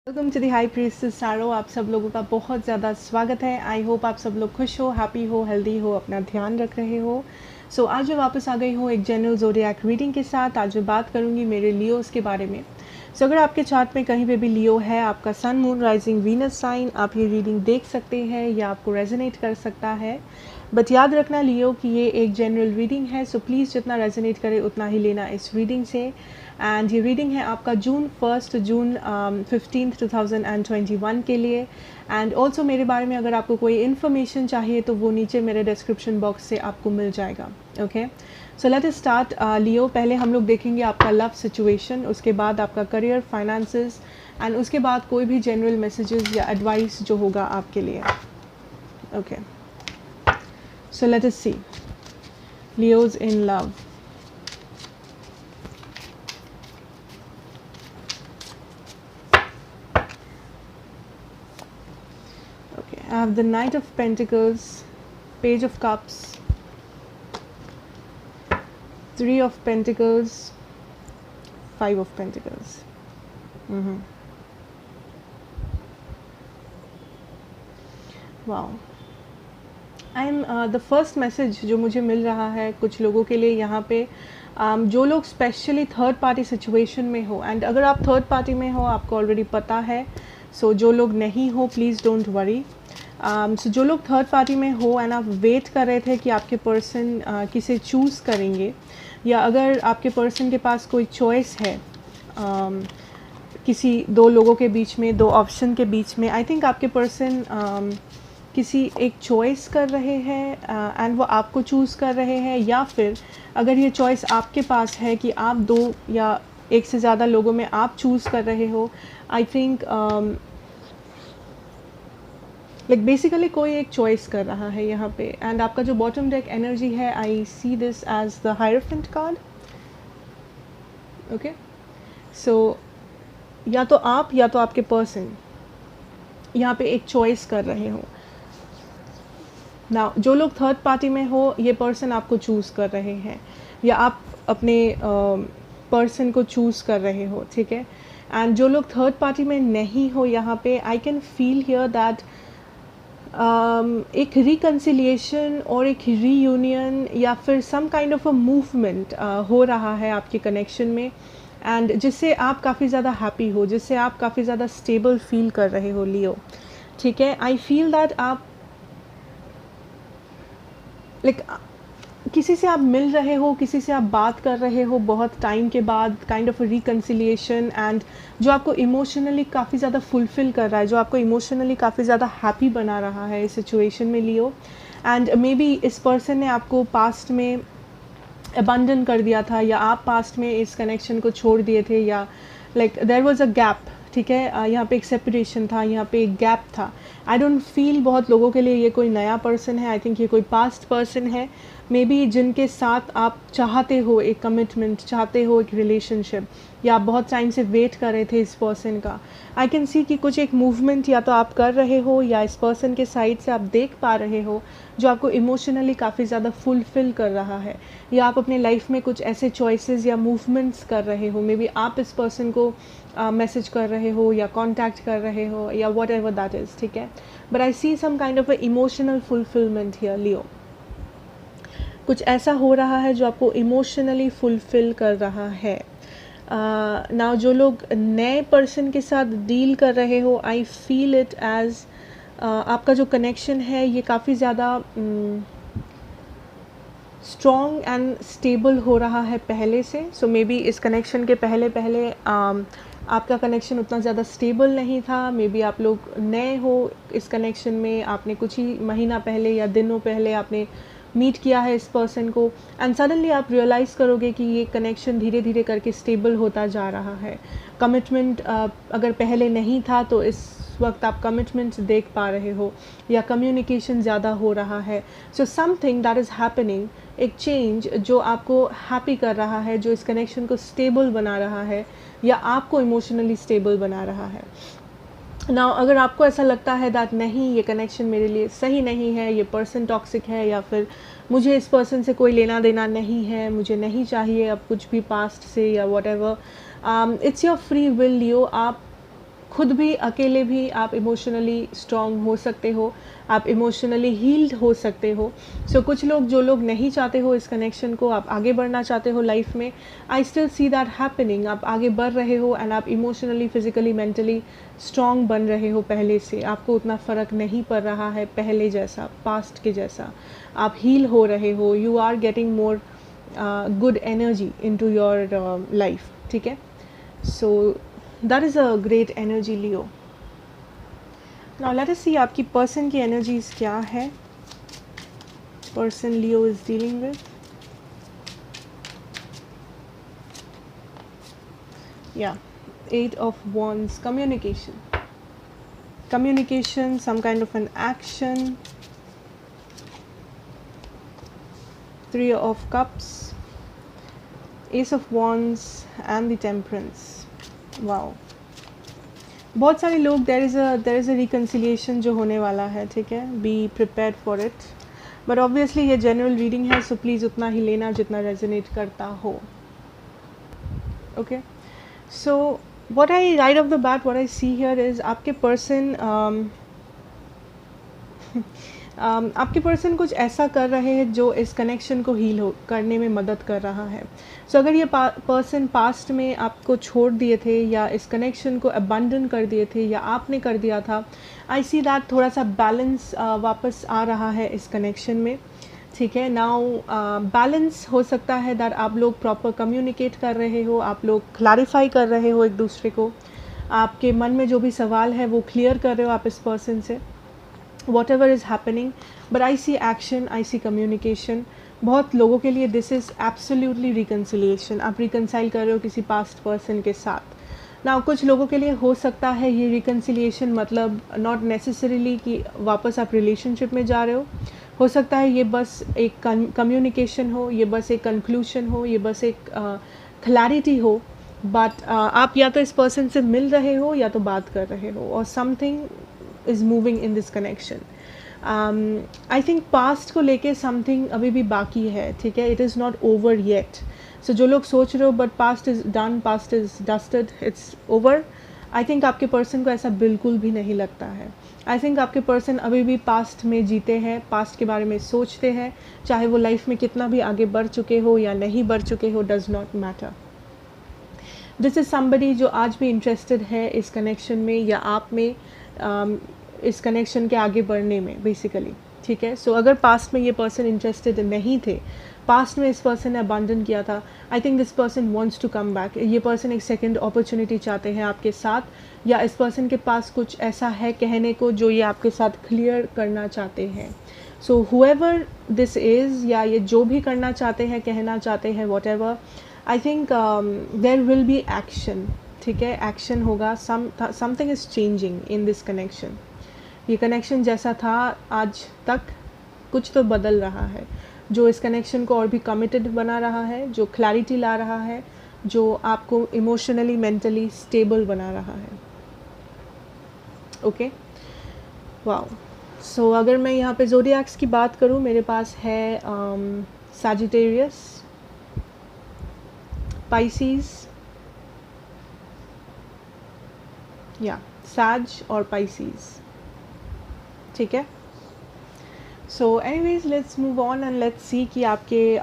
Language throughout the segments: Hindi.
Welcome to the high priestess tarot. आप सब लोगों का बहुत ज़्यादा स्वागत है। आई होप आप सब लोग खुश हो, हैप्पी हो, हेल्दी हो, अपना ध्यान रख रहे हो। सो आज मैं वापस आ गई हूँ एक जनरल ज़ोडिएक रीडिंग के साथ। आज मैं बात करूँगी मेरे लियोज़ के बारे में। सो अगर आपके चार्ट में कहीं पे भी लियो है, आपका सन, मून, राइजिंग, वीनस साइन, आप ये रीडिंग देख सकते हैं या आपको रेजोनेट कर सकता है। बट याद रखना लियो कि ये एक जनरल रीडिंग है, सो प्लीज़ जितना रेजोनेट करे उतना ही लेना इस रीडिंग से। एंड ये रीडिंग है आपका जून 15 2021 के लिए। एंड ऑल्सो मेरे बारे में अगर आपको कोई इन्फॉर्मेशन चाहिए तो वो नीचे मेरे डिस्क्रिप्शन बॉक्स से आपको मिल जाएगा। Okay, so let us start Leo. पहले हम लोग देखेंगे आपका लव सिचुएशन, उसके बाद आपका करियर, फाइनेंसेस, एंड उसके बाद कोई भी जनरल मैसेजेस या एडवाइस जो होगा आपके लिए। Okay, so let us see Leos in love. I have the Knight of Pentacles, Page of Cups, Three of Pentacles, Five of Pentacles. Wow. The first message जो मुझे मिल रहा है कुछ लोगों के लिए यहाँ पे, जो लोग स्पेशली थर्ड पार्टी सिचुएशन में हो, एंड अगर आप थर्ड पार्टी में हो आपको ऑलरेडी पता है। सो जो लोग नहीं हो प्लीज़ डोंट वरी। सो जो लोग थर्ड पार्टी में हो एंड आप वेट कर रहे थे कि आपके पर्सन किसे चूज़ करेंगे, या अगर आपके पर्सन के पास कोई चॉइस है किसी दो लोगों के बीच में, दो ऑप्शन के बीच में, आई थिंक आपके पर्सन किसी एक चॉइस कर रहे हैं एंड वो आपको चूज़ कर रहे हैं, या फिर अगर ये चॉइस आपके पास है कि आप दो या एक से ज़्यादा लोगों में आप चूज़ कर रहे हो, आई थिंक लाइक बेसिकली कोई एक चॉइस कर रहा है यहाँ पे। एंड आपका जो बॉटम डेक एनर्जी है, I see this as the hierophant card. Okay, so या तो आप या तो आपके पर्सन यहाँ पे एक चॉइस कर रहे हो ना। जो लोग थर्ड पार्टी में हो, ये पर्सन आपको चूज़ कर रहे हैं या आप अपने पर्सन को चूज़ कर रहे हो, ठीक है। एंड जो लोग थर्ड पार्टी में नहीं हो, यहाँ पे I can feel here that एक रिकन्सिलिएशन और एक रीयूनियन या फिर some kind of a movement हो रहा है आपके कनेक्शन में, एंड जिससे आप काफ़ी ज़्यादा हैप्पी हो, जिससे आप काफ़ी ज़्यादा स्टेबल फील कर रहे हो लियो, ठीक है। आई फील दैट आप लाइक किसी से आप मिल रहे हो, किसी से आप बात कर रहे हो बहुत टाइम के बाद, काइंड ऑफ रिकन्सिलिएशन, एंड जो आपको इमोशनली काफ़ी ज़्यादा फुलफ़िल कर रहा है, जो आपको इमोशनली काफ़ी ज़्यादा हैप्पी बना रहा है इस सिचुएशन में लियो। एंड मे बी इस पर्सन ने आपको पास्ट में अबंडन कर दिया था, या आप पास्ट में इस कनेक्शन को छोड़ दिए थे, या like there was a gap, ठीक है। यहाँ पे एक सेपरेशन था, यहाँ पे एक गैप था। आई डोंट फील बहुत लोगों के लिए ये कोई नया पर्सन है, आई थिंक ये कोई पास्ट पर्सन है मे बी, जिनके साथ आप चाहते हो एक कमिटमेंट, चाहते हो एक रिलेशनशिप, या आप बहुत टाइम से वेट कर रहे थे इस पर्सन का। आई कैन सी कि कुछ एक मूवमेंट या तो आप कर रहे हो या इस पर्सन के साइड से आप देख पा रहे हो जो आपको इमोशनली काफ़ी ज़्यादा फुलफ़िल कर रहा है, या आप अपने लाइफ में कुछ ऐसे चॉइसेस या मूवमेंट्स कर रहे हो। मे बी आप इस पर्सन को मैसेज कर रहे हो या कॉन्टैक्ट कर रहे हो या वॉट एवर दैट इज़, ठीक है। But I see some kind of a emotional fulfillment here Leo. कुछ ऐसा हो रहा है जो आपको इमोशनली फुलफ़िल कर रहा है। नाउ जो लोग नए पर्सन के साथ डील कर रहे हो, आई फील इट एज आपका जो कनेक्शन है ये काफ़ी ज़्यादा स्ट्रॉन्ग एंड स्टेबल हो रहा है पहले से। सो मे बी इस कनेक्शन के पहले आपका कनेक्शन उतना ज़्यादा स्टेबल नहीं था। मे बी आप लोग नए हो इस कनेक्शन में, आपने कुछ ही महीना पहले या दिनों पहले आपने मीट किया है इस पर्सन को, एंड सडनली आप रियलाइज़ करोगे कि ये कनेक्शन धीरे धीरे करके स्टेबल होता जा रहा है। कमिटमेंट अगर पहले नहीं था तो इस वक्त आप कमिटमेंट्स देख पा रहे हो, या कम्युनिकेशन ज़्यादा हो रहा है। So something that is happening, एक चेंज जो आपको हैप्पी कर रहा है, जो इस कनेक्शन को स्टेबल बना रहा है या आपको इमोशनली स्टेबल बना रहा है। नाउ अगर आपको ऐसा लगता है दैट नहीं ये कनेक्शन मेरे लिए सही नहीं है, ये पर्सन टॉक्सिक है, या फिर मुझे इस पर्सन से कोई लेना देना नहीं है, मुझे नहीं चाहिए अब कुछ भी पास्ट से या whatever, it's your free will Leo. आप खुद भी अकेले भी आप इमोशनली स्ट्रांग हो सकते हो, आप इमोशनली हील्ड हो सकते हो। सो कुछ लोग, जो लोग नहीं चाहते हो इस कनेक्शन को, आप आगे बढ़ना चाहते हो लाइफ में, I still see that happening. आप आगे बढ़ रहे हो एंड आप इमोशनली, फिजिकली, मेंटली स्ट्रांग बन रहे हो पहले से। आपको उतना फ़र्क नहीं पड़ रहा है पहले जैसा, पास्ट के जैसा। आप हील हो रहे हो, you are getting more good energy into your life, ठीक है। So that is a great energy Leo. Now let us see आपकी पर्सन की एनर्जीज क्या है, person Leo is dealing with. या 8 of wands, communication, some kind of an action. 3 of cups, ace of wands and the temperance. wow, बहुत सारे लोग, देयर इज़ अ रिकन्सिलिएशन जो होने वाला है, ठीक है। Be prepared for it, but obviously ये जनरल रीडिंग है, सो प्लीज़ उतना ही लेना जितना रेजोनेट करता हो। Okay, so what I right of the bat, what I see here is आपके पर्सन आपके पर्सन कुछ ऐसा कर रहे हैं जो इस कनेक्शन को हील हो करने में मदद कर रहा है। सो अगर ये पर्सन पास्ट में आपको छोड़ दिए थे या इस कनेक्शन को अबंडन कर दिए थे या आपने कर दिया था, आई सी दैट थोड़ा सा बैलेंस वापस आ रहा है इस कनेक्शन में, ठीक है। नाउ बैलेंस हो सकता है दैट आप लोग प्रॉपर कम्युनिकेट कर रहे हो, आप लोग क्लैरिफाई कर रहे हो एक दूसरे को, आपके मन में जो भी सवाल है वो क्लियर कर रहे हो आप इस पर्सन से, whatever is happening, but I see action, I see communication। बहुत लोगों के लिए this is absolutely reconciliation, आप reconcile कर रहे हो किसी past person के साथ। ना कुछ लोगों के लिए हो सकता है ये reconciliation मतलब not necessarily कि वापस आप relationship में जा रहे हो सकता है ये बस एक communication हो, ये बस एक conclusion हो, ये बस एक clarity हो, बट आप या तो इस person से मिल रहे हो या तो बात कर रहे हो, और something is moving in this connection। I think past को लेके something अभी भी बाकी है, ठीक है। It is not over yet। So जो लोग सोच रहे हो but past is done, past is dusted, it's over, I think आपके person को ऐसा बिल्कुल भी नहीं लगता है। I think आपके person अभी भी past में जीते हैं, past के बारे में सोचते हैं, चाहे वो life में कितना भी आगे बढ़ चुके हो या नहीं बढ़ चुके हो, does not matter। This is somebody जो आज भी इंटरेस्टेड है इस कनेक्शन में या आप में, इस कनेक्शन के आगे बढ़ने में बेसिकली, ठीक है। सो अगर पास्ट में ये पर्सन इंटरेस्टेड नहीं थे, पास्ट में इस पर्सन ने अबंडन किया था, I think this person wants to come back. ये पर्सन एक सेकंड अपॉर्चुनिटी चाहते हैं आपके साथ, या इस पर्सन के पास कुछ ऐसा है कहने को जो ये आपके साथ क्लियर करना चाहते हैं। सो हुएवर दिस इज़, या ये जो भी करना चाहते हैं, कहना चाहते हैं, whatever, I think there will be action, ठीक है। एक्शन होगा, something is changing in this connection. ये कनेक्शन जैसा था आज तक, कुछ तो बदल रहा है जो इस कनेक्शन को और भी कमिटेड बना रहा है, जो क्लैरिटी ला रहा है, जो आपको इमोशनली, मेंटली स्टेबल बना रहा है। Okay, wow. सो अगर मैं यहाँ पे ज़ोडिएक्स की बात करूँ, मेरे पास है सैजिटेरियस, पाइसिस, या सैज और पाइसिस, ठीक है। So anyways let's move on and let's see कि आपके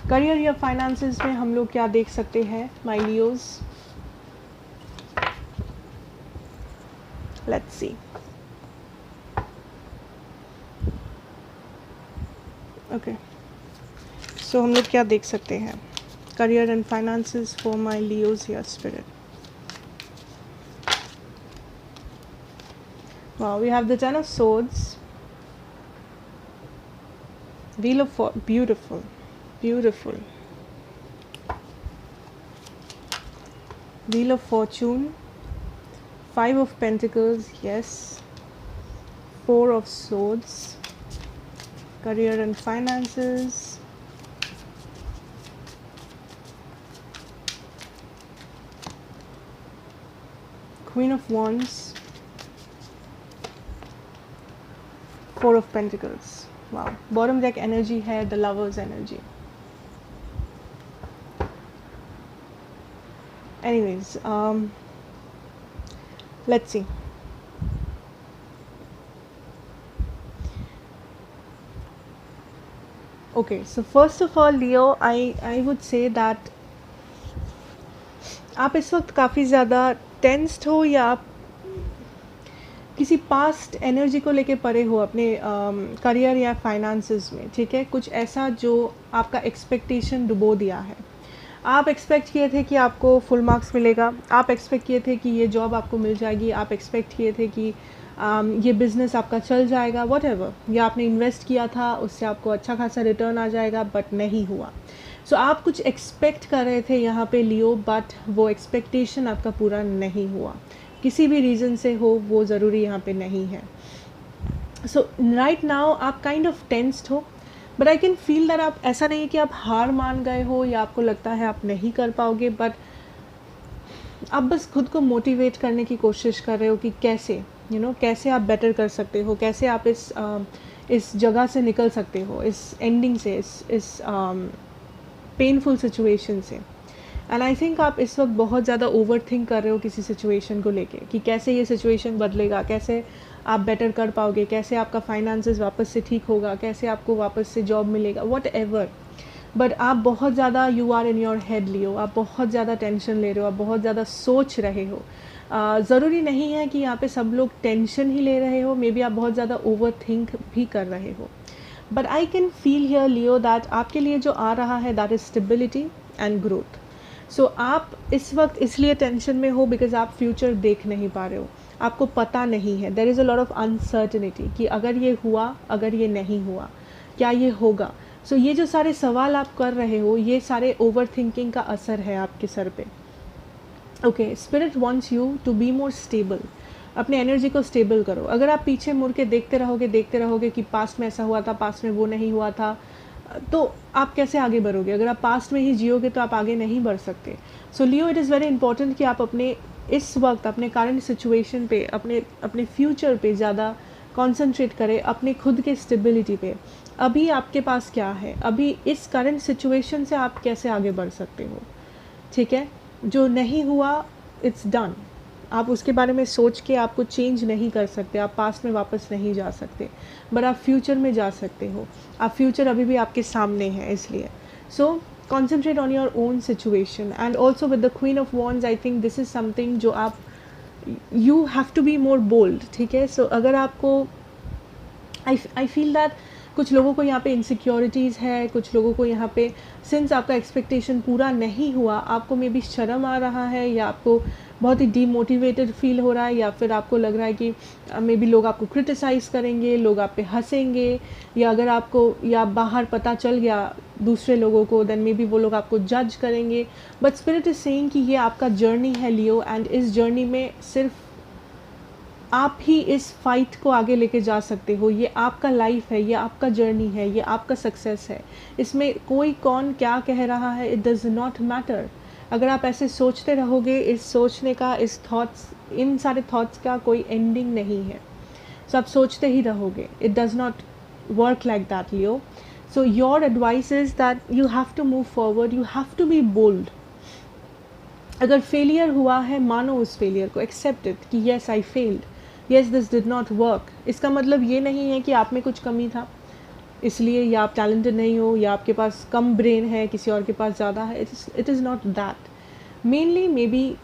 करियर या फाइनेंसेस में हम लोग क्या देख सकते हैं, my Leos. Let's see. Okay, so हम लोग क्या देख सकते हैं, career and finances for my Leos या spirit. Wow, we have the Ten of Swords, Wheel of beautiful, beautiful, Wheel of Fortune, Five of Pentacles, yes, Four of Swords, career and finances, Queen of Wands, Four of Pentacles। wow, bottom deck energy है the lovers energy। anyways let's see. Okay, so first of all, Leo, I would say that आप इस वक्त काफ़ी ज़्यादा टेंस्ड हो, या आप किसी पास्ट एनर्जी को लेके परे हो अपने करियर या फाइनेंसेस में. ठीक है, कुछ ऐसा जो आपका एक्सपेक्टेशन डुबो दिया है. आप एक्सपेक्ट किए थे कि आपको फुल मार्क्स मिलेगा, आप एक्सपेक्ट किए थे कि ये जॉब आपको मिल जाएगी, आप एक्सपेक्ट किए थे कि ये बिज़नेस आपका चल जाएगा, वट एवर, या आपने इन्वेस्ट किया था उससे आपको अच्छा खासा रिटर्न आ जाएगा, बट नहीं हुआ. सो आप कुछ एक्सपेक्ट कर रहे थे यहाँ पे लियो, बट वो एक्सपेक्टेशन आपका पूरा नहीं हुआ. किसी भी रीज़न से हो, वो ज़रूरी यहाँ पे नहीं है. सो राइट नाउ आप काइंड ऑफ टेंस्ड हो, but I can feel that आप, ऐसा नहीं है कि आप हार मान गए हो या आपको लगता है आप नहीं कर पाओगे, बट आप बस खुद को मोटिवेट करने की कोशिश कर रहे हो कि कैसे कैसे आप बेटर कर सकते हो, कैसे आप इस जगह से निकल सकते हो, इस एंडिंग से, इस पेनफुल सिचुएशन से. एंड आई थिंक आप इस वक्त बहुत ज़्यादा ओवर थिंक कर रहे हो किसी सिचुएशन को लेके, कि कैसे ये सिचुएशन बदलेगा, कैसे आप बेटर कर पाओगे, कैसे आपका फाइनेंसेस वापस से ठीक होगा, कैसे आपको वापस से जॉब मिलेगा, वट एवर. बट आप बहुत ज़्यादा, you are in your head Leo, आप बहुत ज़्यादा टेंशन ले रहे हो, आप बहुत ज़्यादा सोच रहे हो. ज़रूरी नहीं है कि यहाँ पे सब लोग टेंशन ही ले रहे हो, मे बी आप बहुत ज़्यादा ओवर थिंक भी कर रहे हो. But I can feel here Leo that आपके लिए जो आ रहा है, that is stability and growth. So आप इस वक्त इसलिए टेंशन में हो बिकॉज आप फ्यूचर देख नहीं पा रहे हो, आपको पता नहीं है. There is a lot of uncertainty कि अगर ये हुआ, अगर ये नहीं हुआ, क्या ये होगा. सो ये जो सारे सवाल आप कर रहे हो, ये सारे ओवर थिंकिंग का असर है आपके सर पे. Okay, spirit wants you to be more stable. अपने एनर्जी को स्टेबल करो. अगर आप पीछे मुड़ के देखते रहोगे कि पास्ट में ऐसा हुआ था, पास्ट में वो नहीं हुआ था, तो आप कैसे आगे बढ़ोगे. अगर आप पास्ट में ही जियोगे तो आप आगे नहीं बढ़ सकते. सो लियो, इट इज़ वेरी इंपॉर्टेंट कि आप अपने इस वक्त अपने करंट सिचुएशन पे, अपने फ्यूचर पे ज़्यादा कॉन्सेंट्रेट करें, अपने खुद के स्टेबिलिटी पे. अभी आपके पास क्या है, अभी इस करंट सिचुएशन से आप कैसे आगे बढ़ सकते हो. ठीक है, जो नहीं हुआ, इट्स डन. आप उसके बारे में सोच के आपको चेंज नहीं कर सकते, आप पास्ट में वापस नहीं जा सकते, बट आप फ्यूचर में जा सकते हो. आप फ्यूचर अभी भी आपके सामने है, इसलिए so concentrate on your own situation. And also with the queen of wands, I think this is something जो आप, you have to be more bold. ठीक है, सो अगर आपको, आई फील दैट कुछ लोगों को यहाँ पे इनसिक्योरिटीज़ है, कुछ लोगों को यहाँ पे, सिंस आपका एक्सपेक्टेशन पूरा नहीं हुआ, आपको मे बी शर्म आ रहा है, या आपको बहुत ही डीमोटिवेटेड फील हो रहा है, या फिर आपको लग रहा है कि मे बी लोग आपको क्रिटिसाइज़ करेंगे, लोग आप पे हंसेंगे, या अगर आपको या बाहर पता चल गया दूसरे लोगों को, देन मे बी वो लोग आपको जज करेंगे. बट स्पिरिट इज़ सेइंग कि ये आपका जर्नी है लियो, एंड इस जर्नी में सिर्फ आप ही इस फाइट को आगे लेके जा सकते हो. ये आपका लाइफ है, ये आपका जर्नी है, ये आपका सक्सेस है. इसमें कोई कौन क्या कह रहा है, इट डज नॉट मैटर. अगर आप ऐसे सोचते रहोगे, इस सोचने का, इस थॉट्स, इन सारे थॉट्स का कोई एंडिंग नहीं है. सो आप सोचते ही रहोगे. It does not work like that Leo. So your advice is that you have to move forward, you have to be bold. अगर फेलियर हुआ है, मानो उस फेलियर को, एक्सेप्ट इट कि yes I failed, yes this did not work. इसका मतलब ये नहीं है कि आप में कुछ कमी था इसलिए, या आप टैलेंटेड नहीं हो, या आपके पास कम ब्रेन है, किसी और के पास ज़्यादा है. It is not that. Mainly may be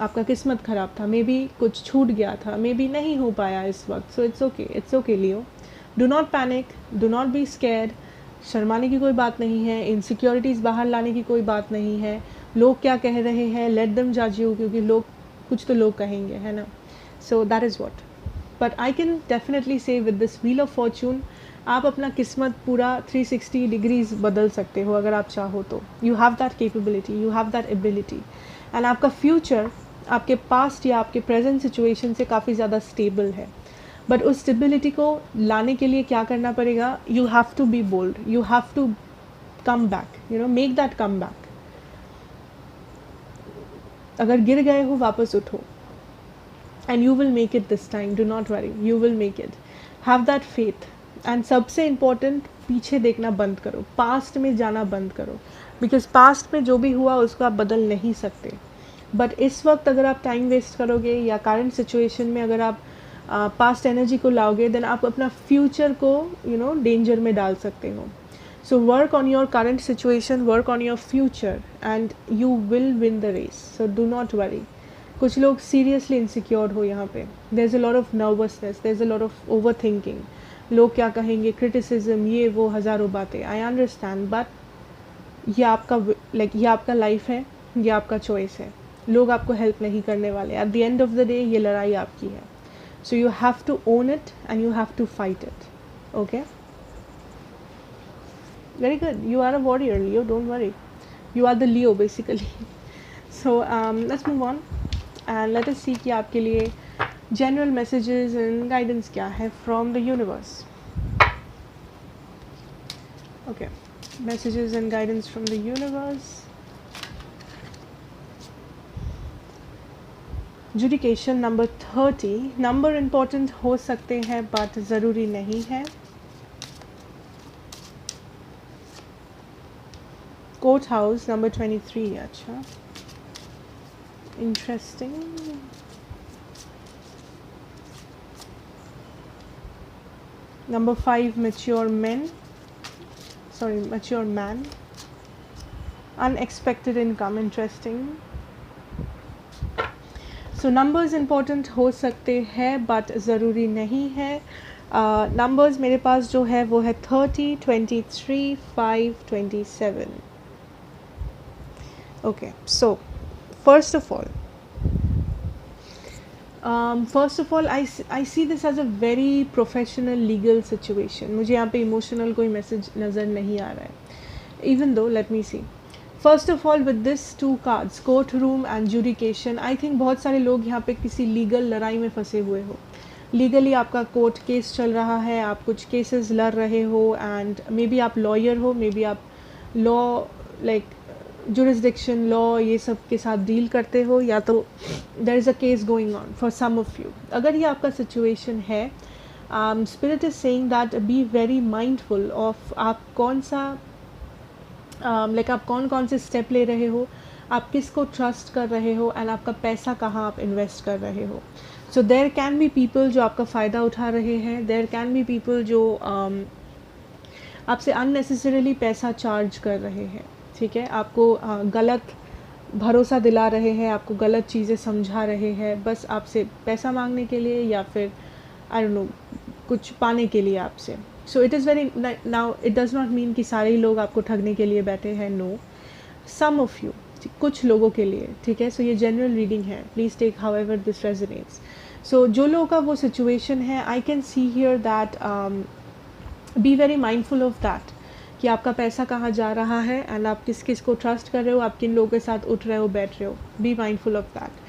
आपका किस्मत ख़राब था, मे बी कुछ छूट गया था, मे बी नहीं हो पाया इस वक्त. So it's okay Leo. Do not panic, do not be scared. शर्माने की कोई बात नहीं है, इनसिक्योरिटीज़ बाहर लाने की कोई बात नहीं है. लोग क्या कह रहे हैं, लेट देम जज यू, क्योंकि लोग कुछ तो लोग कहेंगे, है ना. So that is what. But I can definitely say with this wheel of fortune, आप अपना किस्मत पूरा 360 डिग्रीज बदल सकते हो अगर आप चाहो तो. You have that capability, you have that ability. And आपका फ्यूचर आपके पास्ट या आपके प्रेजेंट सिचुएशन से काफ़ी ज़्यादा स्टेबल है. बट उस स्टेबिलिटी को लाने के लिए क्या करना पड़ेगा, you have to be bold, you have to come back, make that come back. अगर गिर गए हो, वापस उठो. And you will make it this time, do not worry, you will make it. Have that faith. And सबसे इम्पॉर्टेंट, पीछे देखना बंद करो, पास्ट में जाना बंद करो, बिकॉज पास्ट में जो भी हुआ उसको आप बदल नहीं सकते. बट इस वक्त अगर आप टाइम वेस्ट करोगे या करंट सिचुएशन में अगर आप पास्ट एनर्जी को लाओगे, देन आप अपना फ्यूचर को डेंजर में डाल सकते हो. So work on your current situation, work on your future and you will win the race. So do not worry. कुछ लोग सीरियसली इनसिक्योर हो यहाँ पे. There is a lot of nervousness, there is a lot of overthinking. लोग क्या कहेंगे, क्रिटिसिज्म, ये वो हज़ारों बातें. आई अंडरस्टैंड, बट ये आपका ये आपका लाइफ है, ये आपका चॉइस है. लोग आपको हेल्प नहीं करने वाले. At the end of the day ये लड़ाई आपकी है. So you have to own it and you have to fight it. Okay, very good. You are a warrior, Leo. Don't worry. You are the Leo, basically. So let's move on and let us see कि आपके लिए general messages and guidance क्या है from the universe. Okay, messages and guidance from the universe. Judication number 30. Number important हो सकते हैं but ज़रूरी नहीं है. Court house number 23. अच्छा, interesting. Number 5, mature men. Sorry, mature man. Unexpected income, interesting. So numbers important हो सकते हैं but ज़रूरी नहीं है. Numbers मेरे पास जो है वो है 30, 23, 5, 27. Okay, so first of all, I see this as a very professional legal situation. मुझे यहाँ पे emotional कोई message नज़र नहीं आ रहा है. Even though, let me see. First of all, with this 2 cards, court room and judication, I think बहुत सारे लोग यहाँ पे किसी legal लड़ाई में फंसे हुए हो. लीगली आपका कोर्ट केस चल रहा है, आप कुछ केसेस लड़ रहे हो एंड मे बी आप लॉयर हो, मे बी आप लॉ लाइक जुरिस्डिक्शन लॉ ये सब के साथ डील करते हो, या तो there is a case going on for some of you. अगर ये आपका सिचुएशन है, spirit is saying that be very mindful of आप कौन सा आप कौन कौन से स्टेप ले रहे हो, आप किसको ट्रस्ट कर रहे हो एंड आपका पैसा कहाँ आप इन्वेस्ट कर रहे हो. So there can be people जो आपका फ़ायदा उठा रहे हैं. देयर कैन बी पीपल जो आपसे अननेसेसरीली पैसा चार्ज कर रहे हैं. ठीक है, आपको गलत भरोसा दिला रहे हैं, आपको गलत चीज़ें समझा रहे हैं बस आपसे पैसा मांगने के लिए या फिर आई डोंट नो कुछ पाने के लिए आपसे. So it is very now it does not mean कि सारे ही लोग आपको ठगने के लिए बैठे हैं. नो, सम ऑफ यू, कुछ लोगों के लिए. ठीक है, सो ये जनरल रीडिंग है. Please take however this resonates. So जो लोगों का वो सिचुएशन है, I can see here that be very mindful of that कि आपका पैसा कहाँ जा रहा है एंड आप किस किस को ट्रस्ट कर रहे हो, आप किन लोगों के साथ उठ रहे हो बैठ रहे हो. Be mindful of that.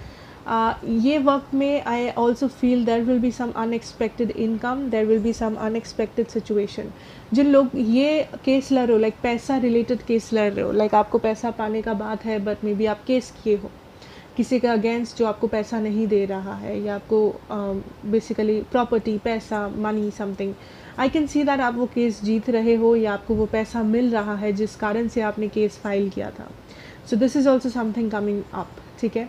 ये वक्त में I also feel there will be some unexpected income, there will be some unexpected situation. जिन लोग ये केस लड़ रहे हो, लाइक पैसा रिलेटेड केस लड़ रहे हो, लाइक आपको पैसा पाने का बात है बट मे बी आप केस किए हो किसी के अगेंस्ट जो आपको पैसा नहीं दे रहा है, या आपको बेसिकली प्रॉपर्टी, पैसा, money, something. I can see that आप वो केस जीत रहे हो या आपको वो पैसा मिल रहा है जिस कारण से आपने केस फाइल किया था. So this is also something coming up. ठीक है,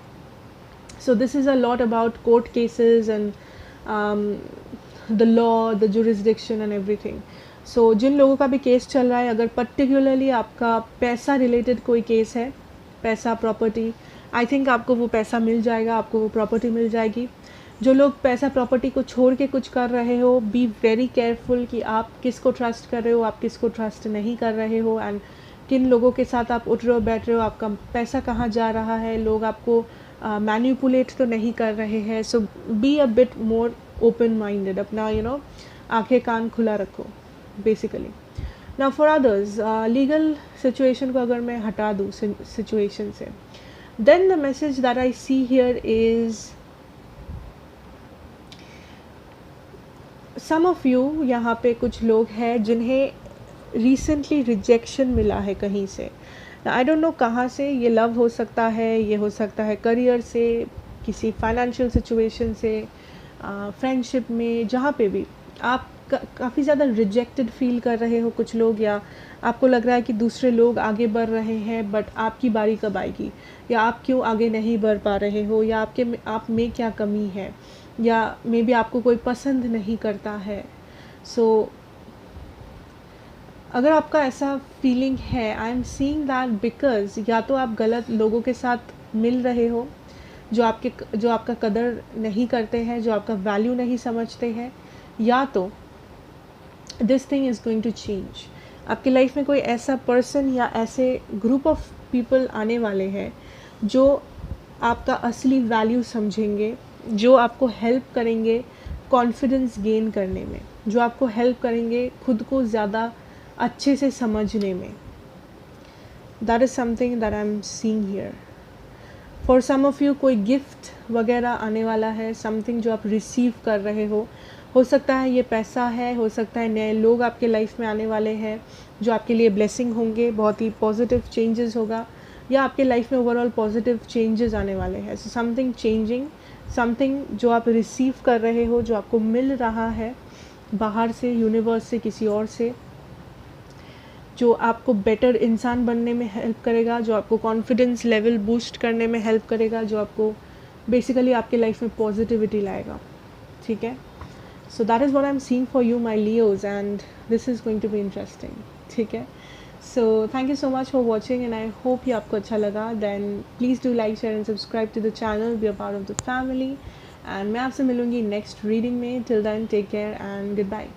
so this is a lot about court cases and the law, the jurisdiction and everything. So जिन लोगों का भी केस चल रहा है, अगर पर्टिकुलरली आपका पैसा रिलेटेड कोई केस है, पैसा, प्रॉपर्टी, आई थिंक आपको वो पैसा मिल जाएगा, आपको वो प्रॉपर्टी मिल जाएगी. जो लोग पैसा प्रॉपर्टी को छोड़ के कुछ कर रहे हो, बी वेरी केयरफुल कि आप किसको ट्रस्ट कर रहे हो, आप किसको ट्रस्ट नहीं कर रहे हो एंड किन लोगों के साथ आप उठ रहे हो बैठ रहे हो, आपका पैसा कहाँ जा रहा है, लोग आपको मैनिपुलेट तो नहीं कर रहे हैं. So be a bit more open minded. अपना आंखें कान खुला रखो basically. Now for others, legal situation को अगर मैं हटा दूँ सिचुएशन से, then the message that I see here is some of you, यहाँ पे कुछ लोग हैं जिन्हें रिसेंटली रिजेक्शन मिला है कहीं से. आई डोंट नो कहाँ से. ये लव हो सकता है, ये हो सकता है करियर से, किसी फाइनेंशियल सिचुएशन से, फ्रेंडशिप में, जहाँ पे भी आप काफ़ी ज़्यादा रिजेक्टेड फील कर रहे हो कुछ लोग, या आपको लग रहा है कि दूसरे लोग आगे बढ़ रहे हैं बट आपकी बारी कब आएगी, या आप क्यों आगे नहीं बढ़ पा रहे हो, या आप में क्या कमी है, या मे बी आपको कोई पसंद नहीं करता है। सो अगर आपका ऐसा फीलिंग है, आई एम सीइंग दैट बिकॉज या तो आप गलत लोगों के साथ मिल रहे हो जो आपका कदर नहीं करते हैं, जो आपका वैल्यू नहीं समझते हैं, या तो this thing is going to change. आपकी लाइफ में कोई ऐसा पर्सन या ऐसे ग्रुप ऑफ पीपल आने वाले हैं जो आपका असली वैल्यू समझेंगे, जो आपको हेल्प करेंगे कॉन्फिडेंस गेन करने में, जो आपको हेल्प करेंगे खुद को ज़्यादा अच्छे से समझने में। That is something that I am seeing here. For some of you कोई गिफ्ट वगैरह आने वाला है, समथिंग जो आप रिसीव कर रहे हो सकता है ये पैसा है, हो सकता है नए लोग आपके लाइफ में आने वाले हैं जो आपके लिए ब्लेसिंग होंगे, बहुत ही पॉजिटिव चेंजेस होगा, या आपके लाइफ में ओवरऑल पॉजिटिव चेंजेस आने वाले हैं। सो समथिंग चेंजिंग, समथिंग जो आप रिसीव कर रहे हो, जो आपको मिल रहा है बाहर से, यूनिवर्स से, किसी और से, जो आपको बेटर इंसान बनने में हेल्प करेगा, जो आपको कॉन्फिडेंस लेवल बूस्ट करने में हेल्प करेगा, जो आपको बेसिकली आपके लाइफ में पॉजिटिविटी लाएगा। ठीक है, so that is what I am seeing for you my Leos, and this is going to be interesting. ठीक है, so thank you so much for watching, and I hope ये आपको अच्छा लगा। Then please do like, share and subscribe to the channel, be a part of the family, and मैं आपसे मिलूंगी नेक्स्ट रीडिंग में। Till then take care and good bye.